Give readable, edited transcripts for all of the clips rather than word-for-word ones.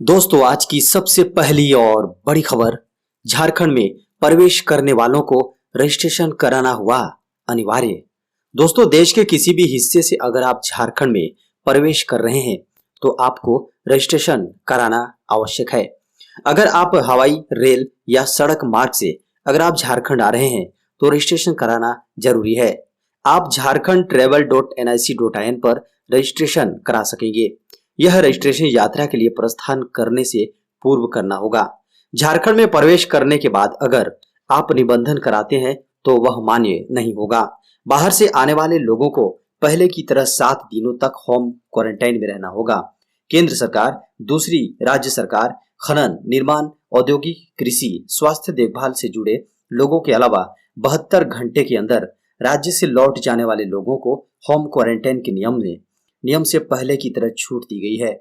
दोस्तों, आज की सबसे पहली और बड़ी खबर। झारखंड में प्रवेश करने वालों को रजिस्ट्रेशन कराना हुआ अनिवार्य। दोस्तों, देश के किसी भी हिस्से से अगर आप झारखंड में प्रवेश कर रहे हैं तो आपको रजिस्ट्रेशन कराना आवश्यक है। अगर आप हवाई, रेल या सड़क मार्ग से अगर आप झारखंड आ रहे हैं तो रजिस्ट्रेशन कराना जरूरी है। आप झारखंड travel.nic.in पर रजिस्ट्रेशन करा सकेंगे। यह रजिस्ट्रेशन यात्रा के लिए प्रस्थान करने से पूर्व करना होगा। झारखंड में प्रवेश करने के बाद अगर आप निबंधन कराते हैं तो वह मान्य नहीं होगा। बाहर से आने वाले लोगों को पहले की तरह 7 दिनों तक होम क्वारंटाइन में रहना होगा। केंद्र सरकार, दूसरी राज्य सरकार, खनन, निर्माण, औद्योगिक, कृषि, स्वास्थ्य देखभाल से जुड़े लोगों के अलावा 72 घंटे के अंदर राज्य से लौट जाने वाले लोगों को होम क्वारंटाइन के नियम से पहले की तरह छूट दी गई है।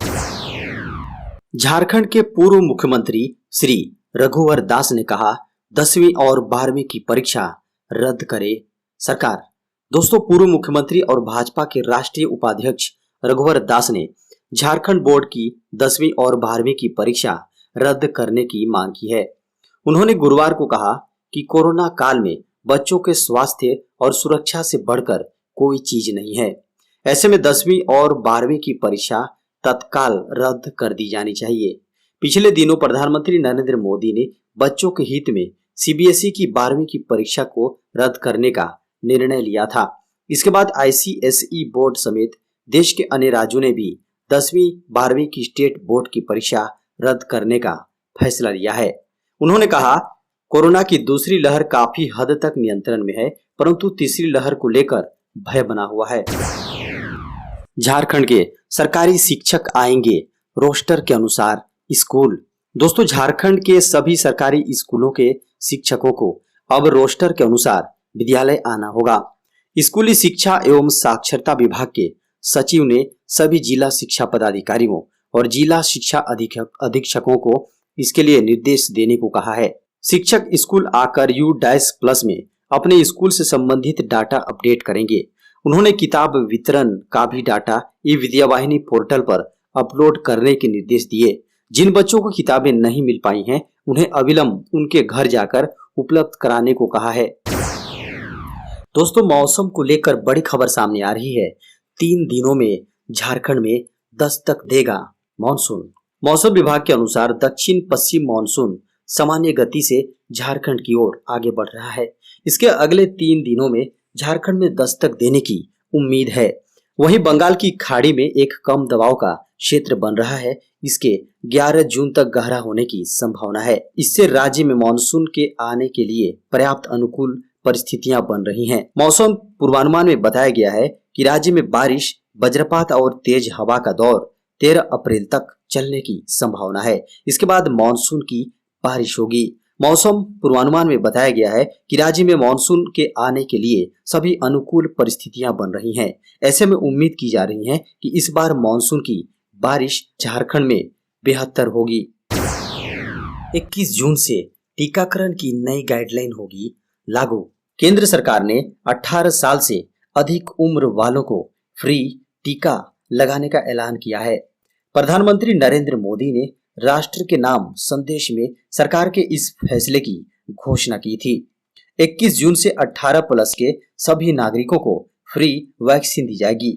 झारखंड के पूर्व मुख्यमंत्री श्री रघुवर दास ने कहा, 10वीं और 12वीं की परीक्षा रद्द करे सरकार। दोस्तों, पूर्व मुख्यमंत्री और भाजपा के राष्ट्रीय उपाध्यक्ष रघुवर दास ने झारखंड बोर्ड की 10वीं और 12वीं की परीक्षा रद्द करने की मांग की है। उन्होंने गुरुवार को कहा कि कोरोना काल में बच्चों के स्वास्थ्य और सुरक्षा से बढ़कर कोई चीज नहीं है। ऐसे में 10वीं और 12वीं की परीक्षा तत्काल रद्द कर दी जानी चाहिए। पिछले दिनों प्रधानमंत्री नरेंद्र मोदी ने बच्चों के हित में सीबीएसई की 12वीं की परीक्षा को रद्द करने का निर्णय लिया था। इसके बाद आईसीएसई बोर्ड समेत देश के अन्य राज्यों ने भी 10वीं 12वीं की स्टेट बोर्ड की परीक्षा रद्द करने का फैसला लिया है। उन्होंने कहा, कोरोना की दूसरी लहर काफी हद तक नियंत्रण में है, परंतु तीसरी लहर को लेकर भय बना हुआ है। झारखंड के सरकारी शिक्षक आएंगे रोस्टर के अनुसार स्कूल। दोस्तों, झारखंड के सभी सरकारी स्कूलों के शिक्षकों को अब रोस्टर के अनुसार विद्यालय आना होगा। स्कूली शिक्षा एवं साक्षरता विभाग के सचिव ने सभी जिला शिक्षा पदाधिकारियों और जिला शिक्षा अधीक्षकों को इसके लिए निर्देश देने को कहा है। शिक्षक स्कूल आकर U-+ में अपने स्कूल से संबंधित डाटा अपडेट करेंगे। उन्होंने किताब वितरण का भी डाटा ई-विद्यावाहिनी पोर्टल पर अपलोड करने के निर्देश दिए। जिन बच्चों को किताबें नहीं मिल पाई हैं, उन्हें अविलंब उनके घर जाकर उपलब्ध कराने को कहा है। दोस्तों, मौसम को लेकर बड़ी खबर सामने आ रही है। 3 दिनों में झारखंड में दस्तक देगा मानसून। मौसम विभाग के अनुसार दक्षिण पश्चिम मानसून सामान्य गति से झारखंड की ओर आगे बढ़ रहा है। इसके अगले 3 दिनों में झारखंड में दस्तक देने की उम्मीद है। वहीं बंगाल की खाड़ी में एक कम दबाव का क्षेत्र बन रहा है। इसके 11 जून तक गहरा होने की संभावना है। इससे राज्य में मानसून के आने के लिए पर्याप्त अनुकूल परिस्थितियां बन रही हैं। मौसम पूर्वानुमान में बताया गया है कि राज्य में बारिश, वज्रपात और तेज हवा का दौर 13 अप्रैल तक चलने की संभावना है। इसके बाद मानसून की बारिश होगी। मौसम पूर्वानुमान में बताया गया है कि राज्य में मानसून के आने के लिए सभी अनुकूल परिस्थितियां बन रही हैं। ऐसे में उम्मीद की जा रही है कि इस बार मानसून की बारिश झारखंड में बेहतर होगी। 21 जून से टीकाकरण की नई गाइडलाइन होगी लागू। केंद्र सरकार ने 18 साल से अधिक उम्र वालों को फ्री टीका लगाने का ऐलान किया है। प्रधानमंत्री नरेंद्र मोदी ने राष्ट्र के नाम संदेश में सरकार के इस फैसले की घोषणा की थी। 21 जून से 18+ के सभी नागरिकों को फ्री वैक्सीन दी जाएगी।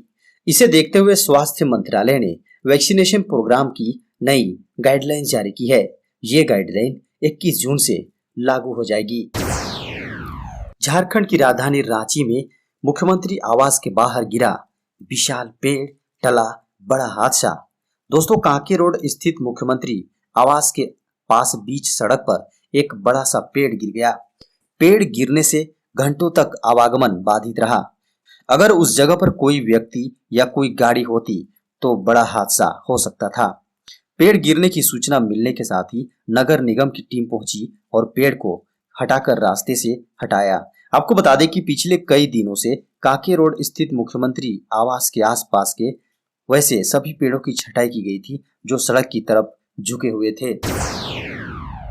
इसे देखते हुए स्वास्थ्य मंत्रालय ने वैक्सीनेशन प्रोग्राम की नई गाइडलाइन जारी की है। ये गाइडलाइन 21 जून से लागू हो जाएगी। झारखंड की राजधानी रांची में मुख्यमंत्री आवास के बाहर गिरा विशाल पेड़, टला बड़ा हादसा। दोस्तों, कांके रोड स्थित मुख्यमंत्री आवास के पास बीच सड़क पर एक बड़ा सा पेड़ गिर गया। पेड़ गिरने से घंटों तक आवागमन बाधित रहा। अगर उस जगह पर कोई व्यक्ति या कोई गाड़ी होती तो बड़ा हादसा हो सकता था। पेड़ गिरने की सूचना मिलने के साथ ही नगर निगम की टीम पहुंची और पेड़ को हटाकर रास्ते से हटाया। आपको बता दें कि पिछले कई दिनों से कांके रोड स्थित मुख्यमंत्री आवास के आसपास के वैसे सभी पेड़ों की छटाई की गई थी जो सड़क की तरफ झुके हुए थे।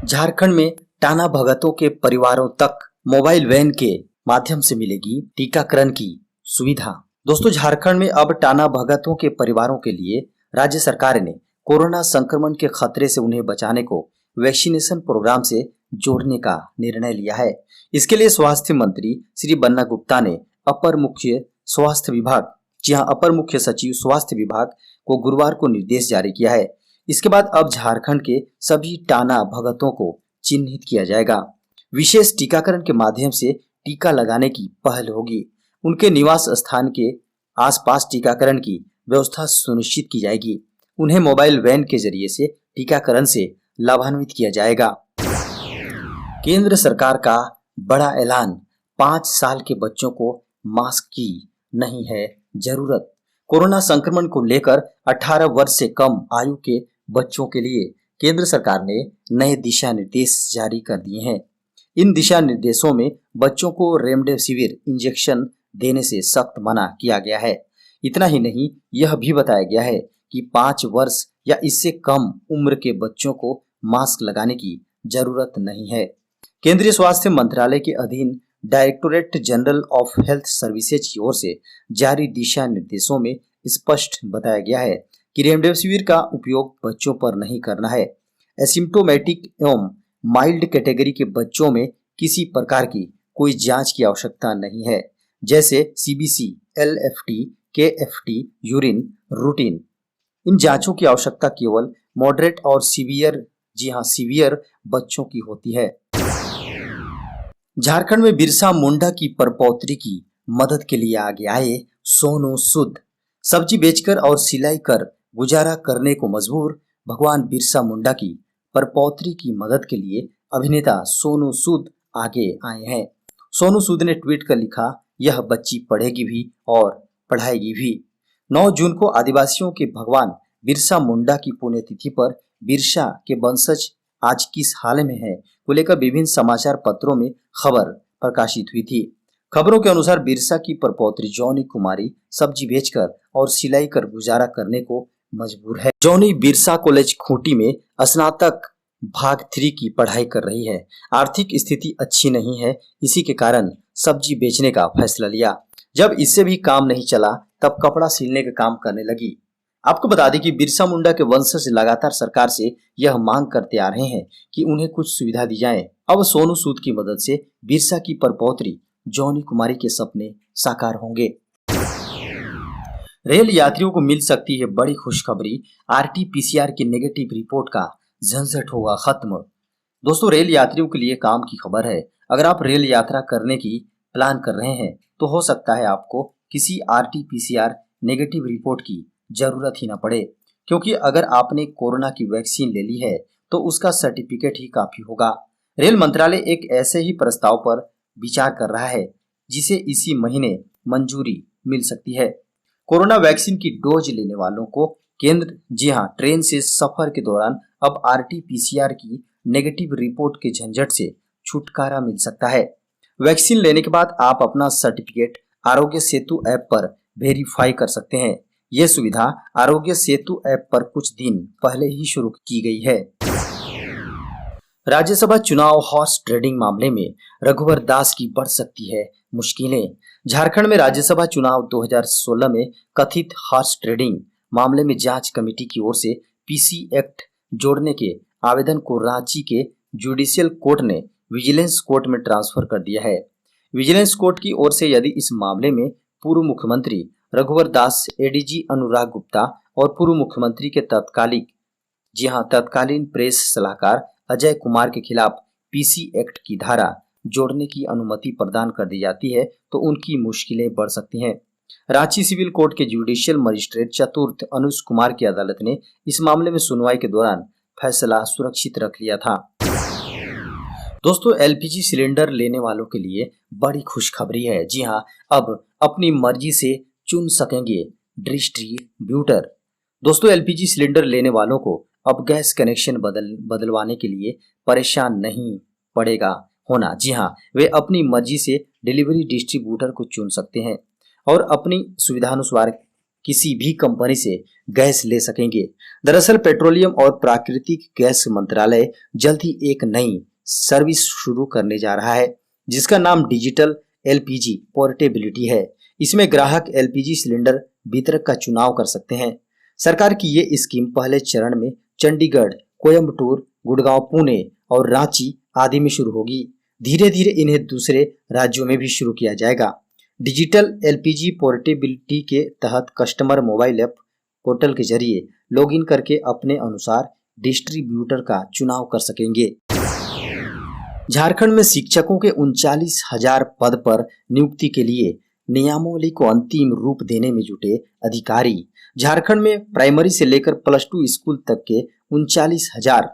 झारखंड में टाना भगतों के परिवारों तक मोबाइल वैन के माध्यम से मिलेगी टीकाकरण की सुविधा। दोस्तों, झारखंड में अब टाना भगतों के परिवारों के लिए राज्य सरकार ने कोरोना संक्रमण के खतरे से उन्हें बचाने को वैक्सीनेशन प्रोग्राम से जोड़ने का निर्णय लिया है। इसके लिए स्वास्थ्य मंत्री श्री बन्ना गुप्ता ने अपर मुख्य स्वास्थ्य विभाग, जी हां, अपर मुख्य सचिव स्वास्थ्य विभाग को गुरुवार को निर्देश जारी किया है। इसके बाद अब झारखंड के सभी टाना भगतों को चिन्हित किया जाएगा। विशेष टीकाकरण के माध्यम से टीका लगाने की पहल होगी। उनके निवास स्थान के आसपास टीकाकरण की व्यवस्था सुनिश्चित की जाएगी। उन्हें मोबाइल वैन के जरिए से टीकाकरण से लाभान्वित किया जाएगा। केंद्र सरकार का बड़ा ऐलान, 5 साल के बच्चों को मास्क की नहीं है जरूरत। कोरोना संक्रमण को लेकर 18 वर्ष से कम आयु के बच्चों के लिए केंद्र सरकार ने नए दिशा निर्देश जारी कर दिए हैं। इन दिशा निर्देशों में बच्चों को रेमडेसिविर इंजेक्शन देने से सख्त मना किया गया है। इतना ही नहीं, यह भी बताया गया है कि 5 वर्ष या इससे कम उम्र के बच्चों को मास्क लगाने की जरूरत नहीं है। केंद्रीय स्वास्थ्य मंत्रालय के अधीन directorate general of health services की ओर से जारी दिशा निर्देशों में स्पष्ट बताया गया है कि रेमडेसिविर का उपयोग बच्चों पर नहीं करना है। एसिम्प्टोमेटिक एवं माइल्ड कैटेगरी के बच्चों में किसी प्रकार की कोई जांच की आवश्यकता नहीं है, जैसे CBC, LFT, KFT, urine, routine. इन जांचों की आवश्यकता केवल मॉडरेट और सीवियर, जी हां, सीवियर बच्चों की होती है। झारखंड में बिरसा मुंडा की परपौत्री की मदद के लिए आगे आए सोनू सूद। सब्जी बेचकर और सिलाई कर गुजारा करने को मजबूर भगवान बिरसा मुंडा की परपौत्री की मदद के लिए अभिनेता सोनू सूद आगे आए हैं। सोनू सूद ने ट्वीट कर लिखा, यह बच्ची पढ़ेगी भी और पढ़ाएगी भी। 9 जून को आदिवासियों के भगवान बिरसा मुंडा की पुण्यतिथि पर बिरसा के वंशज आज किस हाल में है को लेकर विभिन्न समाचार पत्रों में खबर प्रकाशित हुई थी। खबरों के अनुसार बिरसा की परपौत्री जॉनी कुमारी सब्जी बेचकर और सिलाई कर गुजारा करने को मजबूर है। जॉनी बिरसा कॉलेज खूंटी में स्नातक भाग 3 की पढ़ाई कर रही है। आर्थिक स्थिति अच्छी नहीं है, इसी के कारण सब्जी बेचने का फैसला लिया। जब इससे भी काम नहीं चला तब कपड़ा सिलने का काम करने लगी। आपको बता दें कि बिरसा मुंडा के वंशज लगातार सरकार से यह मांग करते आ रहे हैं कि उन्हें कुछ सुविधा दी जाए। अब सोनू सूद की मदद से बिरसा की परपौत्री जॉनी कुमारी के सपने साकार होंगे। रेल यात्रियों को मिल सकती है बड़ी खुशखबरी, आरटी-पीसीआर की नेगेटिव रिपोर्ट का झंझट होगा खत्म। दोस्तों, रेल यात्रियों के लिए काम की खबर है। अगर आप रेल यात्रा करने की प्लान कर रहे हैं तो हो सकता है आपको किसी आरटी-पीसीआर नेगेटिव रिपोर्ट की जरूरत ही ना पड़े, क्योंकि अगर आपने कोरोना की वैक्सीन ले ली है तो उसका सर्टिफिकेट ही काफी होगा। रेल मंत्रालय एक ऐसे ही प्रस्ताव पर विचार कर रहा है जिसे इसी महीने मंजूरी मिल सकती है। कोरोना वैक्सीन की डोज लेने वालों को केंद्र, जी हां, ट्रेन से सफर के दौरान अब आरटी-पीसीआर की नेगेटिव रिपोर्ट के झंझट से छुटकारा मिल सकता है। वैक्सीन लेने के बाद आप अपना सर्टिफिकेट आरोग्य सेतु ऐप पर वेरीफाई कर सकते हैं। यह सुविधा आरोग्य सेतु ऐप पर कुछ दिन पहले ही शुरू की गई है। राज्यसभा चुनाव हॉर्स ट्रेडिंग मामले में रघुवर दास की बढ़ सकती है मुश्किलें। झारखंड में राज्यसभा चुनाव 2016 में कथित हॉर्स ट्रेडिंग मामले में जांच कमेटी की ओर से पीसी एक्ट जोड़ने के आवेदन को रांची के जुडिशियल कोर्ट ने विजिलेंस कोर्ट में ट्रांसफर कर दिया है। विजिलेंस कोर्ट की ओर से यदि इस मामले में पूर्व मुख्यमंत्री रघुवर दास, एडीजी अनुराग गुप्ता और पूर्व मुख्यमंत्री के तत्कालीन प्रेस सलाहकार अजय कुमार के खिलाफ पीसी एक्ट की धारा जोड़ने की अनुमति प्रदान कर दी जाती है तो उनकी मुश्किलें बढ़ सकती हैं। रांची सिविल कोर्ट के जुडिशियल मजिस्ट्रेट चतुर्थ अनुज कुमार की अदालत ने इस मामले में सुनवाई के दौरान फैसला सुरक्षित रख लिया था। दोस्तों, एलपीजी सिलेंडर लेने वालों के लिए बड़ी खुशखबरी है। जी हां, अब अपनी मर्जी से चुन सकेंगे डिस्ट्रीब्यूटर। दोस्तों, एलपीजी सिलेंडर लेने वालों को अब गैस कनेक्शन बदलवाने के लिए परेशान नहीं पड़ेगा होना। जी हां, वे अपनी मर्जी से डिलीवरी डिस्ट्रीब्यूटर को चुन सकते हैं और अपनी सुविधानुसार किसी भी कंपनी से गैस ले सकेंगे। दरअसल पेट्रोलियम और प्राकृतिक गैस मंत्रालय जल्द ही एक नई सर्विस शुरू करने जा रहा है जिसका नाम डिजिटल एलपीजी पोर्टेबिलिटी है। इसमें ग्राहक एलपीजी सिलेंडर वितरक का चुनाव कर सकते हैं। सरकार की ये स्कीम पहले चरण में चंडीगढ़, कोयम्बटूर, गुड़गांव, पुणे और रांची आदि में शुरू होगी। धीरे धीरे इन्हें दूसरे राज्यों में भी शुरू किया जाएगा। डिजिटल एलपीजी पोर्टेबिलिटी के तहत कस्टमर मोबाइल ऐप पोर्टल के जरिए लॉगिन करके अपने अनुसार डिस्ट्रीब्यूटर का चुनाव कर सकेंगे। झारखंड में शिक्षकों के 39,000 पद पर नियुक्ति के लिए नियमावली को अंतिम रूप देने में जुटे अधिकारी। झारखंड में प्राइमरी से लेकर +2 स्कूल तक के 39,000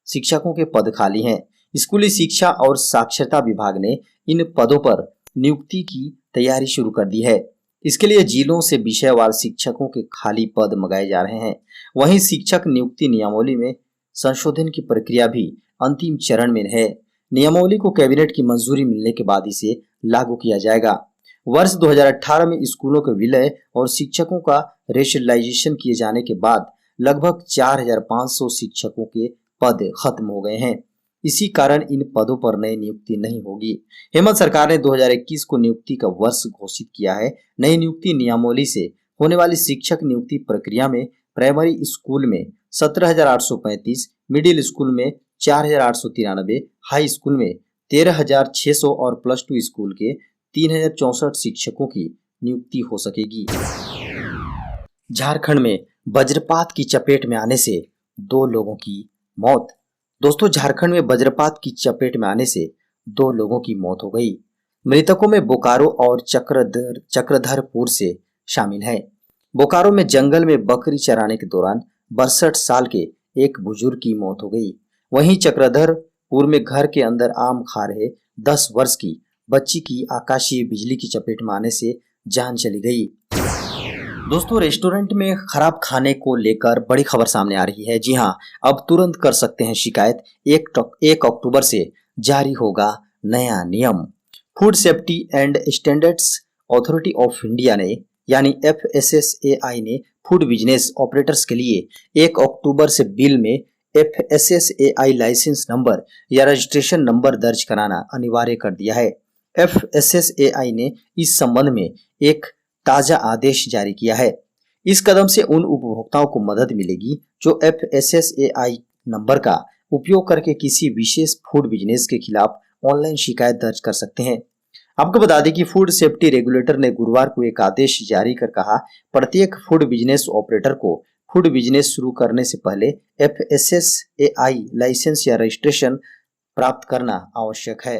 शिक्षकों के पद खाली हैं। स्कूली शिक्षा और साक्षरता विभाग ने इन पदों पर नियुक्ति की तैयारी शुरू कर दी है। इसके लिए जिलों से विषयवार शिक्षकों के खाली पद मंगाए जा रहे हैं। वहीं शिक्षक नियुक्ति नियमावली में संशोधन की प्रक्रिया भी अंतिम चरण में है। नियमावली को कैबिनेट की मंजूरी मिलने के बाद इसे लागू किया जाएगा। वर्ष 2018 में स्कूलों के विलय और शिक्षकों का रेशनलाइजेशन किए जाने के बाद लगभग 4,500 शिक्षकों के पद खत्म हो गए हैं। इसी कारण इन पदों पर नई नियुक्ति नहीं होगी। हेमंत सरकार ने 2021 को नियुक्ति का वर्ष घोषित किया है। नई नियुक्ति नियमावली से होने वाली शिक्षक नियुक्ति प्रक्रिया में प्राइमरी स्कूल में 17,835, मिडिल स्कूल में 4,893, हाई स्कूल में 13,600 और +2 स्कूल के 3,064 शिक्षकों की नियुक्ति हो सकेगी। झारखंड में वज्रपात की चपेट में आने से 2 लोगों की मौत। दोस्तों, झारखंड में वज्रपात की चपेट में आने से 2 लोगों की मौत हो गई। मृतकों में बोकारो और चक्रधरपुर से शामिल हैं। बोकारो में जंगल में बकरी चराने के दौरान 62 साल के एक बुजुर्ग की मौत हो गई। वहीं चक्रधरपुर में घर के अंदर आम खा रहे 10 वर्ष की बच्ची की आकाशीय बिजली की चपेट में आने से जान चली गई। दोस्तों, रेस्टोरेंट में खराब खाने को लेकर बड़ी खबर सामने आ रही है। जी हां, अब तुरंत कर सकते हैं शिकायत। 1 अक्टूबर से जारी होगा नया नियम। Food safety and standards authority of India ने यानी FSSAI ने फूड बिजनेस ऑपरेटर्स के लिए 1 अक्टूबर से बिल में FSSAI लाइसेंस नंबर या रजिस्ट्रेशन नंबर दर्ज कराना अनिवार्य कर दिया है। FSSAI ने इस संबंध में एक ताजा आदेश जारी किया है। इस कदम से उन उपभोक्ताओं को मदद मिलेगी जो FSSAI नंबर का उपयोग करके किसी विशेष फूड बिजनेस के खिलाफ ऑनलाइन शिकायत दर्ज कर सकते हैं। आपको बता दें कि फूड सेफ्टी रेगुलेटर ने गुरुवार को एक आदेश जारी कर कहा, प्रत्येक फूड बिजनेस ऑपरेटर को फूड बिजनेस शुरू करने से पहले FSSAI लाइसेंस या रजिस्ट्रेशन प्राप्त करना आवश्यक है।